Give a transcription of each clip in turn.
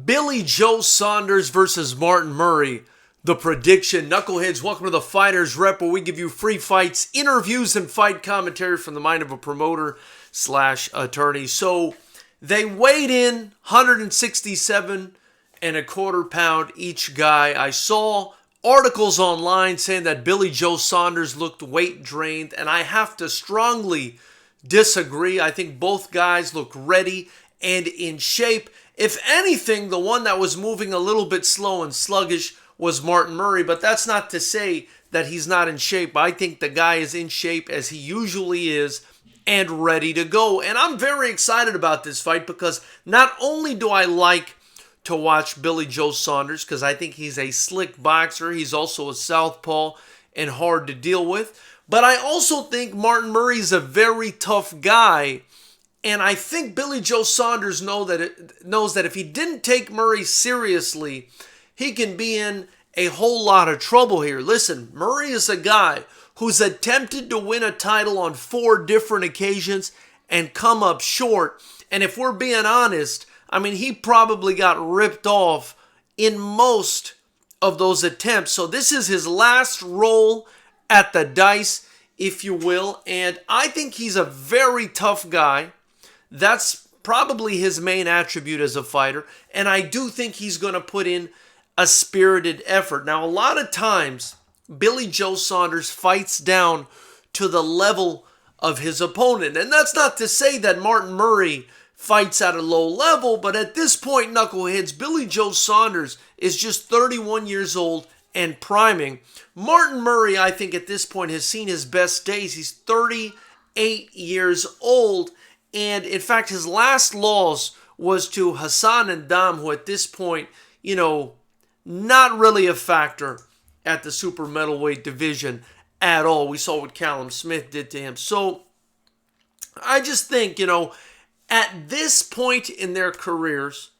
Billy Joe Saunders versus Martin Murray. The prediction. Knuckleheads, welcome to the Fighters Rep, where we give you free fights, interviews, and fight commentary from the mind of a promoter / attorney. So they weighed in 167 and a quarter pound each guy. I saw articles online saying that Billy Joe Saunders looked weight drained, and I have to strongly disagree. I think both guys look ready and in shape. If anything, the one that was moving a little bit slow and sluggish was Martin Murray, but that's not to say that he's not in shape. I think the guy is in shape as he usually is and ready to go. And I'm very excited about this fight because not only do I like to watch Billy Joe Saunders because I think he's a slick boxer, he's also a southpaw and hard to deal with, but I also think Martin Murray's a very tough guy. And I think Billy Joe Saunders knows that if he didn't take Murray seriously, he can be in a whole lot of trouble here. Listen, Murray is a guy who's attempted to win a title on 4 different occasions and come up short. And if we're being honest, I mean, he probably got ripped off in most of those attempts. So this is his last roll at the dice, if you will. And I think he's a very tough guy. That's probably his main attribute as a fighter. And I do think he's going to put in a spirited effort. Now, a lot of times, Billy Joe Saunders fights down to the level of his opponent. And that's not to say that Martin Murray fights at a low level, but at this point, knuckleheads, Billy Joe Saunders is just 31 years old and priming. Martin Murray, I think at this point, has seen his best days. He's 38 years old, and in fact, his last loss was to Hassan and Dam, who at this point, not really a factor at the super middleweight division at all. We saw what Callum Smith did to him. So I just think, at this point in their careers,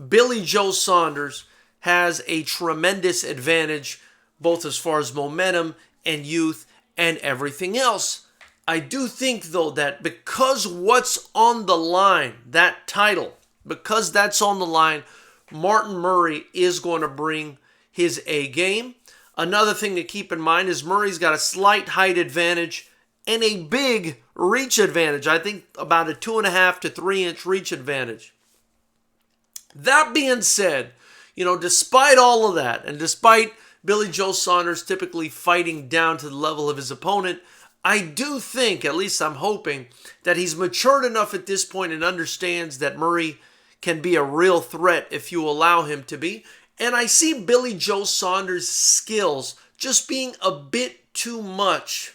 Billy Joe Saunders has a tremendous advantage, both as far as momentum and youth and everything else. I do think, though, that because what's on the line, that title, because that's on the line, Martin Murray is going to bring his A game. Another thing to keep in mind is Murray's got a slight height advantage and a big reach advantage. I think about a 2.5 to 3 inch reach advantage. That being said, despite all of that, and despite Billy Joe Saunders typically fighting down to the level of his opponent, I do think, at least I'm hoping, that he's matured enough at this point and understands that Murray can be a real threat if you allow him to be. And I see Billy Joe Saunders' skills just being a bit too much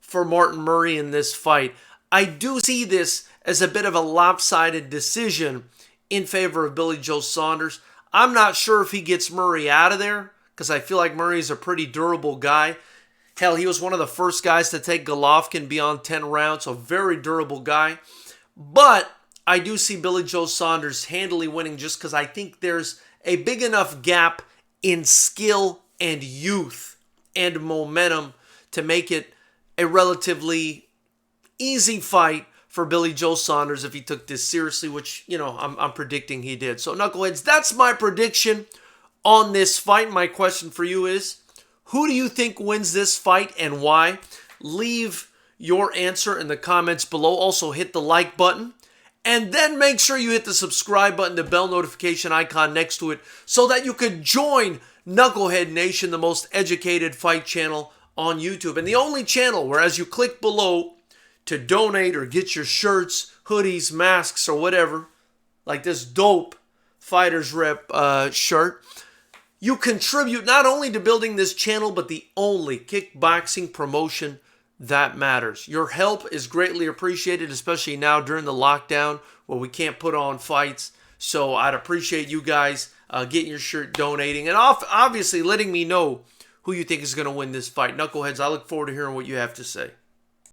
for Martin Murray in this fight. I do see this as a bit of a lopsided decision in favor of Billy Joe Saunders. I'm not sure if he gets Murray out of there because I feel like Murray's a pretty durable guy. Hell, he was one of the first guys to take Golovkin beyond 10 rounds, so very durable guy. But I do see Billy Joe Saunders handily winning just because I think there's a big enough gap in skill and youth and momentum to make it a relatively easy fight for Billy Joe Saunders if he took this seriously, which, I'm predicting he did. So, knuckleheads, that's my prediction on this fight. My question for you is, who do you think wins this fight and why? Leave your answer in the comments below. Also, hit the like button. And then make sure you hit the subscribe button, the bell notification icon next to it, so that you could join Knucklehead Nation, the most educated fight channel on YouTube. And the only channel where, as you click below to donate or get your shirts, hoodies, masks, or whatever, like this dope Fighters Rep shirt, you contribute not only to building this channel, but the only kickboxing promotion that matters. Your help is greatly appreciated, especially now during the lockdown where we can't put on fights. So I'd appreciate you guys getting your shirt, donating, and obviously letting me know who you think is going to win this fight. Knuckleheads, I look forward to hearing what you have to say.